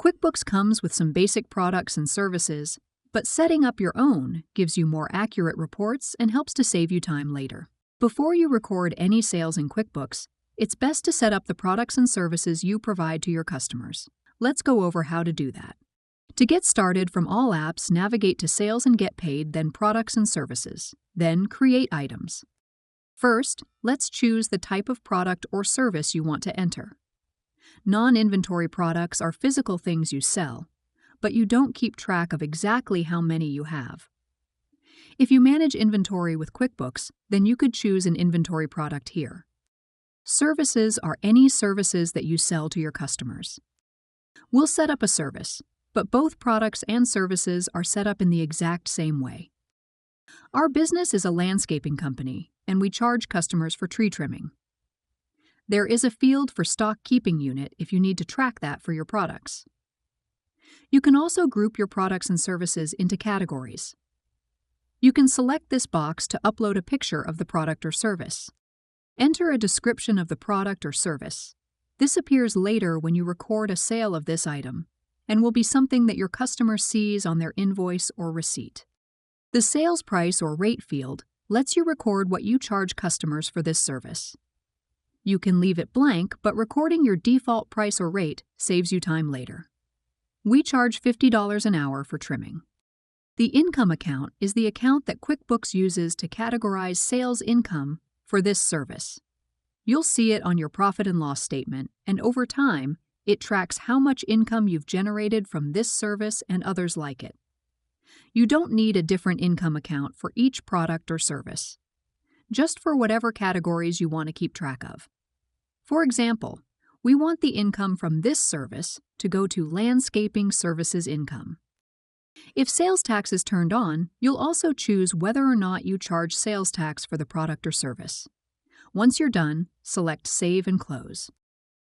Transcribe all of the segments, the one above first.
QuickBooks comes with some basic products and services, but setting up your own gives you more accurate reports and helps to save you time later. Before you record any sales in QuickBooks, it's best to set up the products and services you provide to your customers. Let's go over how to do that. To get started, from All Apps, navigate to Sales and Get Paid, then Products and Services, then Create Items. First, let's choose the type of product or service you want to enter. Non-inventory products are physical things you sell, but you don't keep track of exactly how many you have. If you manage inventory with QuickBooks, then you could choose an inventory product here. Services are any services that you sell to your customers. We'll set up a service, but both products and services are set up in the exact same way. Our business is a landscaping company, and we charge customers for tree trimming. There is a field for stock keeping unit if you need to track that for your products. You can also group your products and services into categories. You can select this box to upload a picture of the product or service. Enter a description of the product or service. This appears later when you record a sale of this item and will be something that your customer sees on their invoice or receipt. The sales price or rate field lets you record what you charge customers for this service. You can leave it blank, but recording your default price or rate saves you time later. We charge $50 an hour for trimming. The income account is the account that QuickBooks uses to categorize sales income for this service. You'll see it on your profit and loss statement, and over time, it tracks how much income you've generated from this service and others like it. You don't need a different income account for each product or service, just for whatever categories you want to keep track of. For example, we want the income from this service to go to landscaping services income. If sales tax is turned on, you'll also choose whether or not you charge sales tax for the product or service. Once you're done, select Save and Close.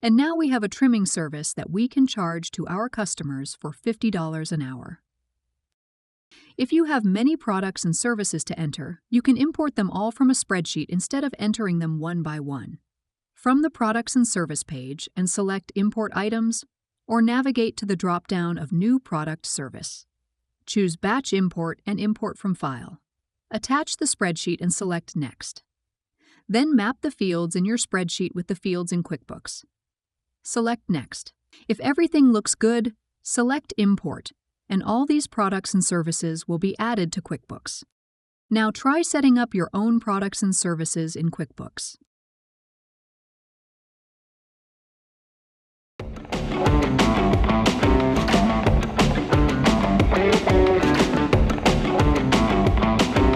And now we have a trimming service that we can charge to our customers for $50 an hour. If you have many products and services to enter, you can import them all from a spreadsheet instead of entering them one by one. From the Products and Service page and select Import Items, or navigate to the drop-down of New Product Service. Choose Batch Import and Import from File. Attach the spreadsheet and select Next. Then map the fields in your spreadsheet with the fields in QuickBooks. Select Next. If everything looks good, select Import, and all these products and services will be added to QuickBooks. Now try setting up your own products and services in QuickBooks.